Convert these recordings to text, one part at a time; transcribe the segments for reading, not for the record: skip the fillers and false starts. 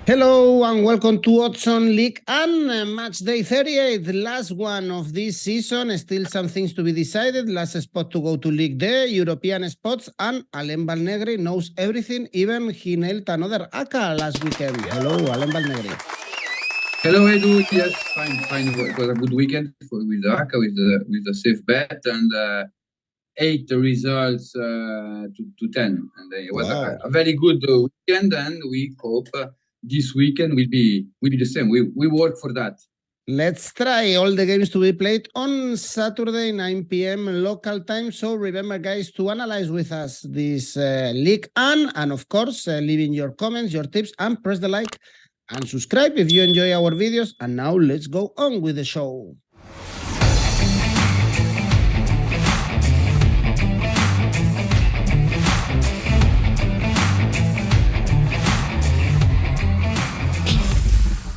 Hello and welcome to Odds on Ligue and Matchday 38, the last one of this season. Still some things to be decided. Last spot to go to Ligue, European spots, and Alain Valnegri knows everything. Even he nailed another ACCA last weekend. Hello, Alain Valnegri. Hello, Edu. Yes, fine. It was a good weekend with the ACCA, with the safe bet, and 8 results to 10. And it was a very good weekend, and we hope this weekend will be the same. We work for that. Let's try all the games to be played on Saturday, 9 p.m. local time. So remember, guys, to analyze with us this league and of course, leave in your comments, your tips, and press the like and subscribe if you enjoy our videos. And now let's go on with the show.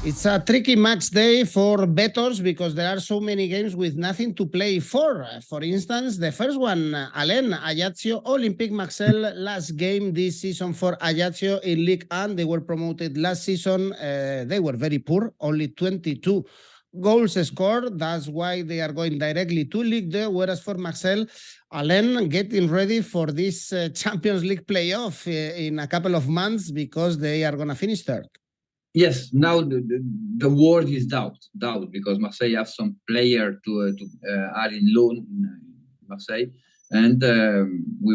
It's a tricky match day for bettors because there are so many games with nothing to play for. For instance, the first one, Alain, Ajaccio, Olympique Marseille, last game this season for Ajaccio in Ligue 1. They were promoted last season. They were very poor, only 22 goals scored. That's why they are going directly to Ligue 2, whereas for Marseille, Alain getting ready for this Champions League playoff in a couple of months because they are going to finish third. Yes, now the word is doubt because Marseille have some player to are in loan in Marseille, and we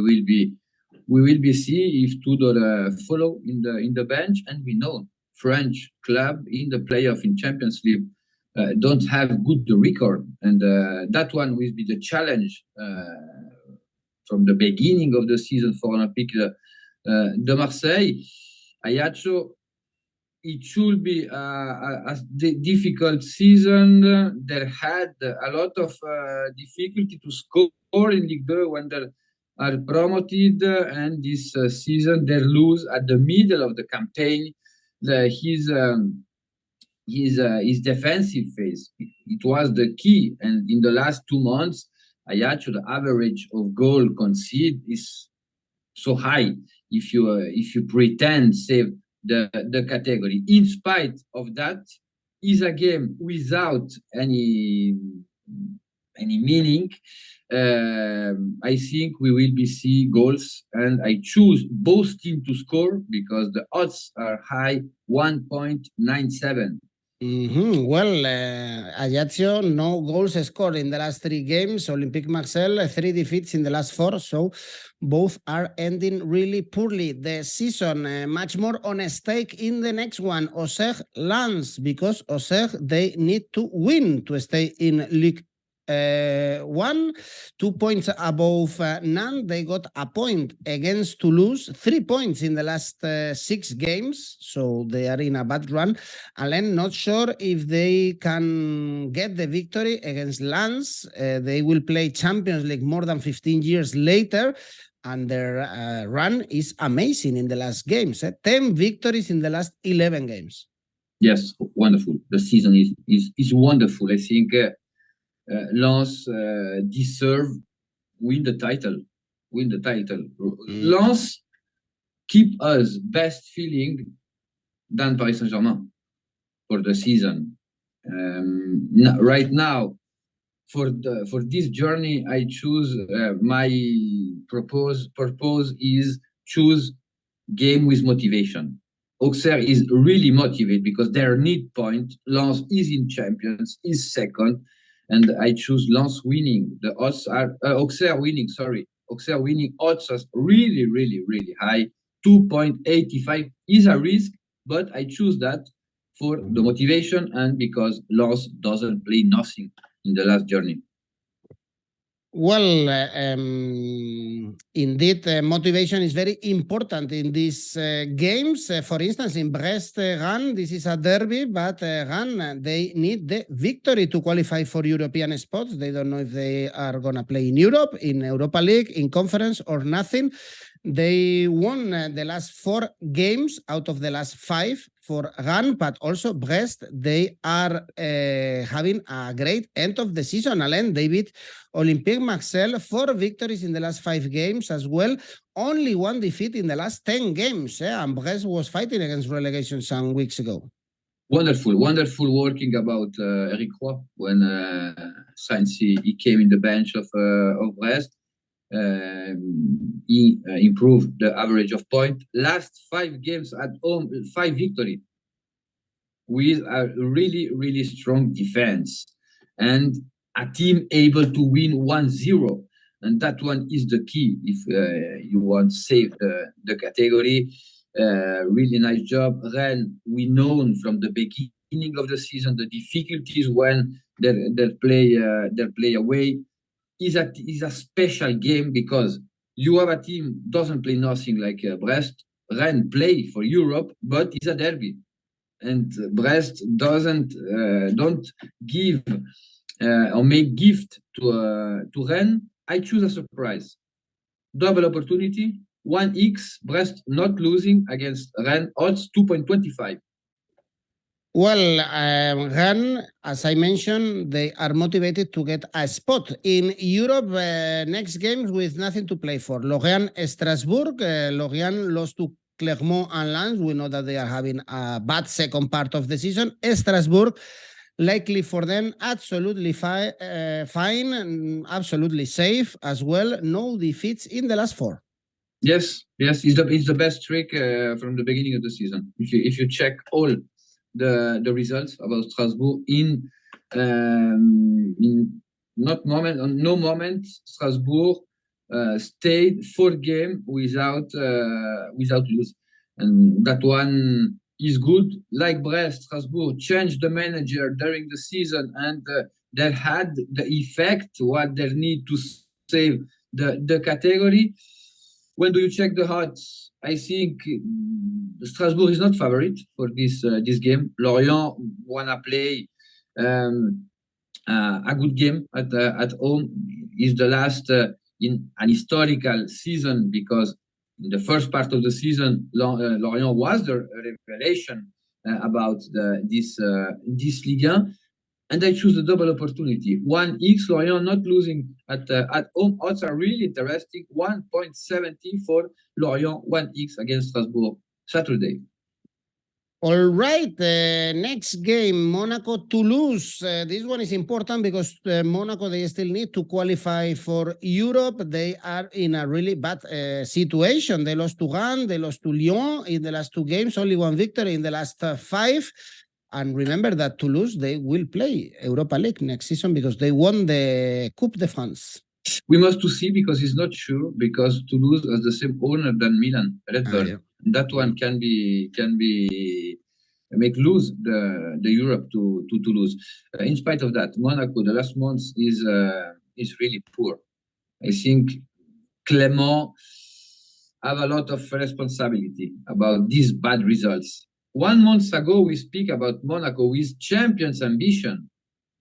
will be see if Tudor follow in the bench, and we know French club in the playoff in Champions League don't have good record, and that one will be the challenge from the beginning of the season for Olympique de Marseille. Ajaccio, it should be a difficult season. They had a lot of difficulty to score in Ligue 2 when they are promoted, and this season they lose at the middle of the campaign. His defensive phase, it was the key, and in the last 2 months, Ajaccio, the average of goal conceded is so high. If you pretend save the category. In spite of that, is a game without any meaning. I think we will be see goals, and I choose both teams to score because the odds are high, 1.97. Well, Ajaccio, no goals scored in the last 3 games. Olympique Marseille, 3 defeats in the last 4. So both are ending really poorly the season. Much more on stake in the next one, Auxerre Lens, because Auxerre, they need to win to stay in Ligue 1, 2 points above Nantes. They got a point against Toulouse, 3 points in the last 6 games, so they are in a bad run. Alain, not sure if they can get the victory against Lens. They will play Champions League more than 15 years later, and their run is amazing in the last games. 10 victories in the last 11 games. Yes, wonderful. The season is wonderful. I think Lens deserve win the title. Lens keep us best feeling than Paris Saint-Germain for the season. Right now, for this journey, I choose my purpose is choose game with motivation. Auxerre is really motivated because they need point. Lens is in champions, is second. And I choose Lens winning. The odds are Auxerre winning. Sorry, Auxerre winning. Odds are really, really, really high. 2.85 is a risk, but I choose that for the motivation and because Lens doesn't play nothing in the last journey. Well, indeed, motivation is very important in these games. For instance, in Brest, Rennes, this is a derby, but Rennes, they need the victory to qualify for European spots. They don't know if they are going to play in Europe, in Europa League, in conference, or nothing. They won the last 4 games out of the last 5 for Rennes, but also Brest. They are having a great end of the season. Alain, they beat Olympique Marseille, 4 victories in the last 5 games as well. Only 1 defeat in the last 10 games. And Brest was fighting against relegation some weeks ago. Wonderful working about Eric Roy when since he came in the bench of Brest. He improved the average of point. Last 5 games at home, 5 victory with a really strong defense and a team able to win 1-0. And that one is the key if you want to save the category. Really nice job. Rennes, we known from the beginning of the season the difficulties when they play away. Is a special game because you have a team doesn't play nothing like Brest. Rennes play for Europe, but it's a derby, and Brest don't give or make gift to Rennes. I choose a surprise, double opportunity, 1x Brest not losing against Rennes, odds 2.25. Well, Rennes, as I mentioned, they are motivated to get a spot in Europe. Next games with nothing to play for. Lorient, Strasbourg. Lorient lost to Clermont and Lens. We know that they are having a bad second part of the season. Strasbourg, likely for them, absolutely fine, absolutely safe as well. No defeats in the last 4. Yes, it's the best trick from the beginning of the season. If you check all the results about Strasbourg in no moment Strasbourg stayed 4 games without lose, and that one is good. Like Brest, Strasbourg changed the manager during the season, and they had the effect what they need to save the category. When do you check the odds? I think Strasbourg is not favorite for this game. Lorient wanna play a good game at home. Is the last in an historical season because in the first part of the season Lorient was the revelation about this Ligue 1. And I choose the double opportunity. 1x Lorient not losing at home. Odds are really interesting. 1.70 for Lorient, 1x against Strasbourg, Saturday. All right, next game, Monaco-Toulouse. This one is important because Monaco, they still need to qualify for Europe. They are in a really bad situation. They lost to Rennes, they lost to Lyon in the last 2 games, only 1 victory in the last 5. And remember that Toulouse, they will play Europa League next season because they won the Coupe de France. We must to see because it's not sure because Toulouse has the same owner than Milan, Red Bull. Yeah. That one can be make lose the Europe to Toulouse. In spite of that, Monaco the last month is really poor. I think Clermont have a lot of responsibility about these bad results. 1 month ago, we speak about Monaco with champions ambition,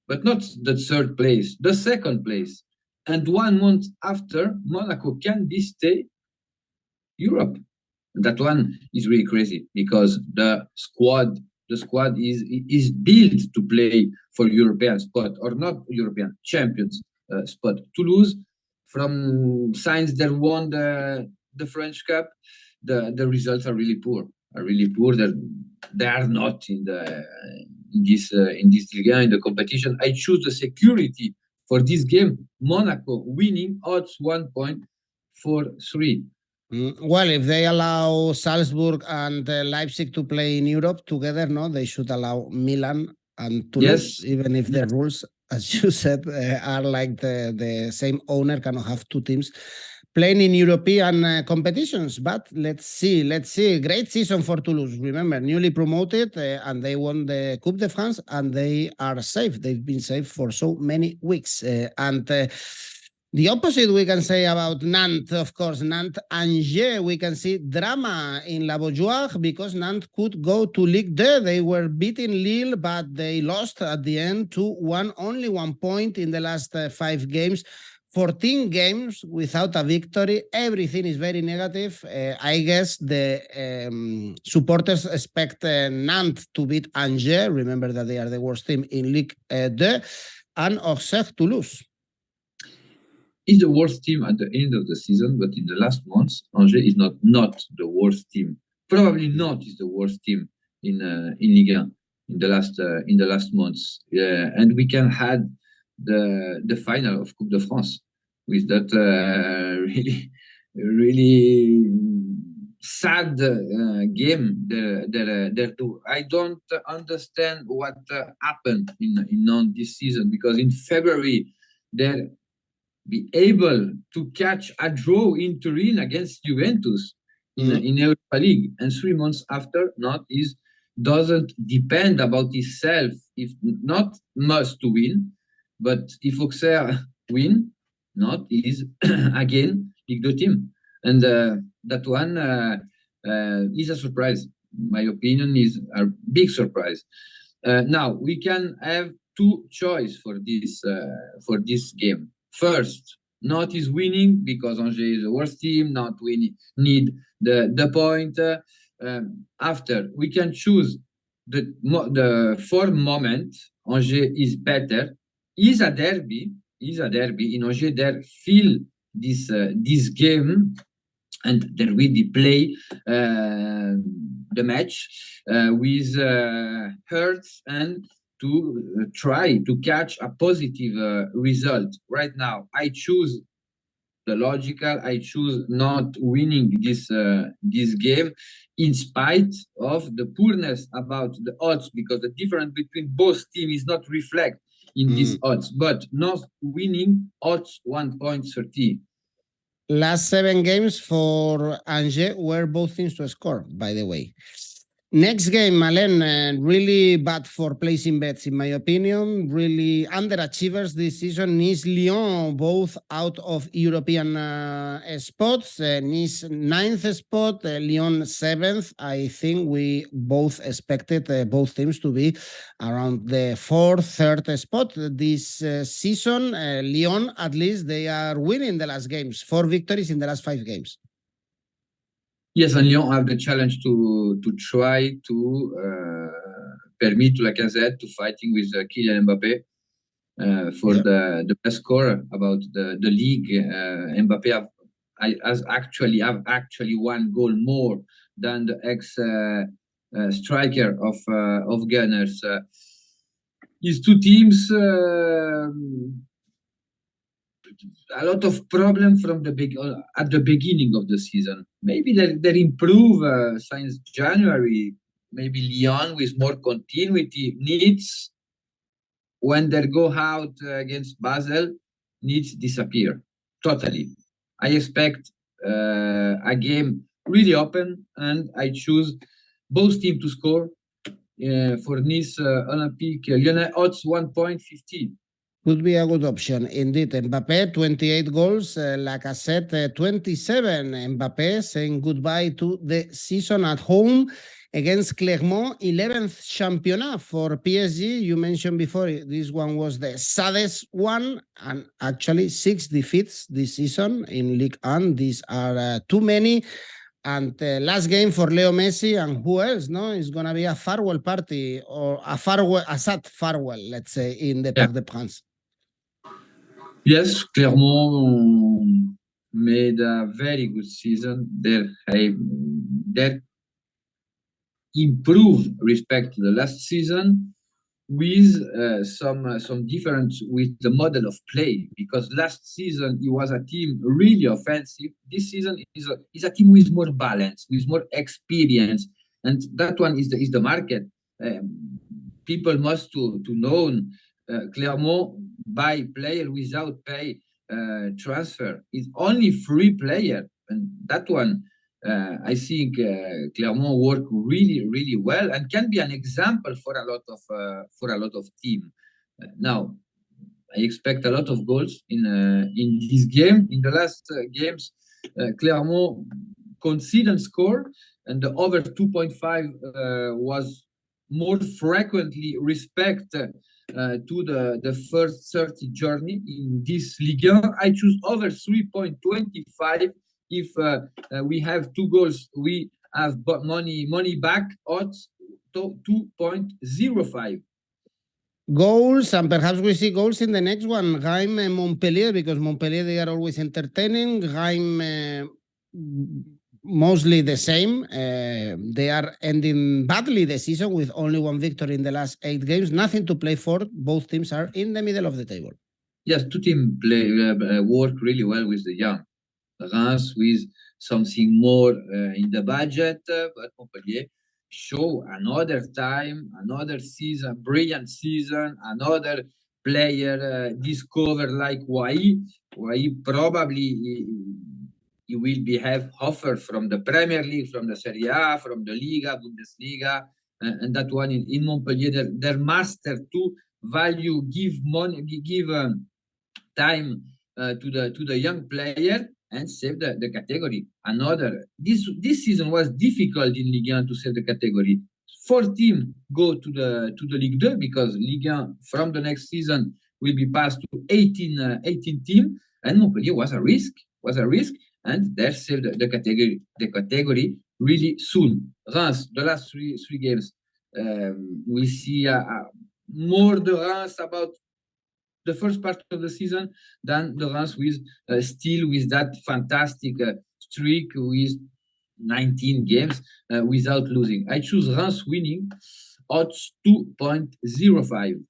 but not the 3rd place, the 2nd place. And 1 month after, Monaco can be stay Europe. That one is really crazy because the squad is built to play for European spot or not European champions spot. Toulouse, from since they won the French Cup, the results are really poor. They are not in this Ligue 1, in the competition. I choose the security for this game. Monaco winning odds 1.43. Well, if they allow Salzburg and Leipzig to play in Europe together, no, they should allow Milan and Toulouse, yes. Even if the rules, as you said, are like the same owner cannot have 2 teams playing in European competitions. But let's see. Great season for Toulouse. Remember, newly promoted, and they won the Coupe de France, and they are safe. They've been safe for so many weeks. The opposite we can say about Nantes, of course. Nantes-Angers, we can see drama in La Beaujoire because Nantes could go to Ligue 2. They were beating Lille, but they lost at the end 2-1, only 1 point in the last 5 games 14 games without a victory. Everything is very negative. I guess the supporters expect Nantes to beat Angers. Remember that they are the worst team in Ligue 2. And Auxerre to lose. Is the worst team at the end of the season, but in the last months, Angers is not the worst team. Probably not is the worst team in Ligue 1 in the last months. And we can add the final of Coupe de France with that really sad game there too. I don't understand what happened in Nantes this season, because in February they're be able to catch a draw in Turin against Juventus in Europa League, and 3 months after, Nantes doesn't depend about itself. If not must to win, but if Auxerre win, Nantes is again Ligue 2 team, and that one is a surprise. My opinion is a big surprise. Now we can have two choices for this game. First, Nantes is winning because Angers is the worst team. Nantes need the point. After, we can choose the form moment. Angers is better. Is a derby. In Angers, there feel this game, and there will be play the match with hearts and to try to catch a positive result. Right now, I choose the logical. I choose not winning this game, in spite of the poorness about the odds, because the difference between both teams is not reflect in these odds. But not winning odds 1.30. Last 7 games for Angers were both teams to score, by the way. Next game, Alain, really bad for placing bets, in my opinion. Really underachievers this season. Nice, Lyon, both out of European spots. Nice 9th spot, Lyon 7th. I think we both expected both teams to be around the 4th, 3rd spot this season. Lyon, at least, they are winning the last games. 4 victories in the last 5 games. Yes, and Lyon have the challenge to try to permit to 𝐜𝐿𝐧𝐧𝐽𝐿 to fighting with Kylian Mbappé for the best score about the league. Mbappé have actually 1 goal more than the ex striker of Gunners. These two teams. A lot of problem from at the beginning of the season. Maybe they improve since January. Maybe Lyon with more continuity needs, when they go out against Basel, needs disappear totally. I expect a game really open, and I choose both teams to score for Nice Olympique Lyonnais odds 1.15. Could be a good option, indeed. Mbappé, 28 goals, Lacazette, 27. Mbappé saying goodbye to the season at home against Clermont, 11th championnat for PSG. You mentioned before, this one was the saddest one, and actually 6 defeats this season in Ligue 1. These are too many. And last game for Leo Messi, and who else? No, it's going to be a farewell party, or a sad farewell, let's say, in the Parc des Princes. Yes, Clermont made a very good season. They improved respect to the last season, with some difference with the model of play, because last season it was a team really offensive. This season is a team with more balance, with more experience, and that one is the market. People must to know Clermont buy player without pay transfer. It's only free player, and that one I think Clermont work really well, and can be an example for a lot of team. Now I expect a lot of goals in this game. In the last games, Clermont conceded score, and the over 2.5 was more frequently respect to the first 30 journey in this Ligue 1. I choose over 3.25. If we have 2 goals, we have money back odds to 2.05. Goals, and perhaps we see goals in the next one. Reims and Montpellier, because Montpellier, they are always entertaining. Reims, mostly the same. They are ending badly the season with only 1 victory in the last 8 games. Nothing to play for. Both teams are in the middle of the table. Yes, 2 teams work really well with the young. Reims with something more in the budget, but Montpellier show another time, another season, brilliant season, another player discovered like 𝐿𝐴 probably he will have offer from the Premier League, from the Serie A, from the Liga, Bundesliga, and that one in Montpellier, their master to value, give money, give time to the young player and save the category. This season was difficult in Ligue 1 to save the category. 4 teams go to the Ligue 2 because Ligue 1 from the next season will be passed to 18 teams, and Montpellier was a risk, and they saved the category really soon. Reims, the last three games, we see more the Reims about the first part of the season than the Reims with still with that fantastic streak with 19 games without losing. I choose Reims winning odds 2.05.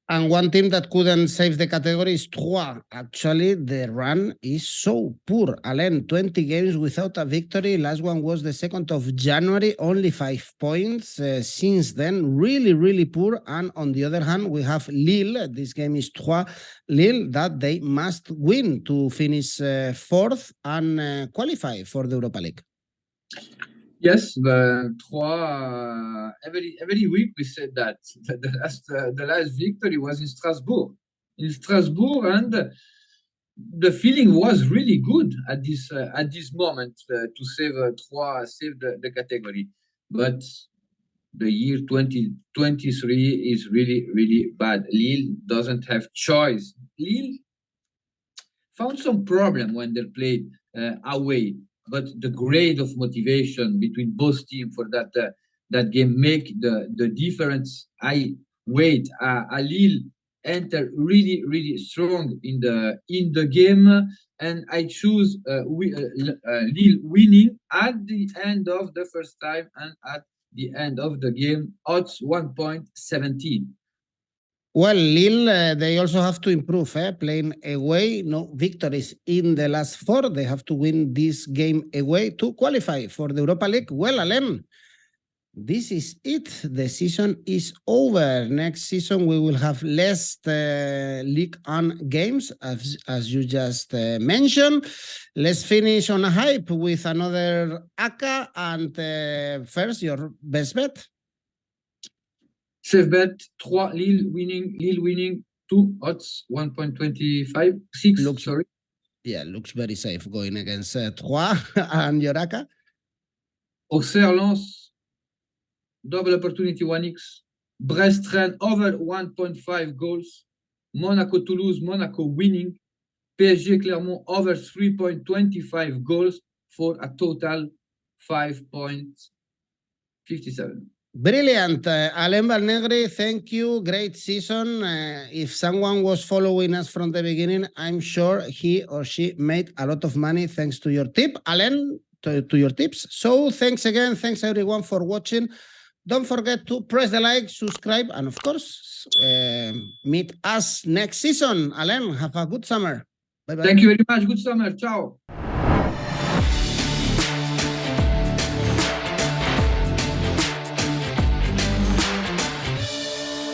And one team that couldn't save the category is Troyes. Actually, the run is so poor. Alain, 20 games without a victory. Last one was the 2nd of January, only 5 points. Since then, really, really poor. And on the other hand, we have Lille. This game is Troyes. Lille, that they must win to finish 4th and qualify for the Europa League. Yes, Troyes, every week we said that the last victory was in Strasbourg. And the feeling was really good at this moment to save Troyes, save the category. But the year 2023 is really, really bad. Lille doesn't have choice. Lille found some problem when they played away. But the grade of motivation between both teams for that game make the difference. I wait. Lille enter really, really strong in the game, and I choose Lille winning at the end of the first time and at the end of the game. Odds 1.17. Well, Lille, they also have to improve, playing away, no victories in the last 4. They have to win this game away to qualify for the Europa League. Well, Alain, this is it. The season is over. Next season, we will have less Ligue 1 games, as you just mentioned. Let's finish on a hype with another ACCA. And first, your best bet. Safe bet, Lille winning, 2 odds, 1.25, 6, sorry. Yeah, looks very safe going against Troyes. And your ACCA? Auxerre Lens, double opportunity 1x. Brest Rennes over 1.5 goals. Monaco Toulouse, Monaco winning. PSG Clermont over 3.25 goals for a total 5.57. Brilliant. Alain Valnegri, thank you. Great season. If someone was following us from the beginning, I'm sure he or she made a lot of money thanks to your tip, Alain, to your tips. So thanks again. Thanks everyone for watching. Don't forget to press the like, subscribe, and of course, meet us next season. Alain, have a good summer. Bye-bye. Thank you very much. Good summer. Ciao.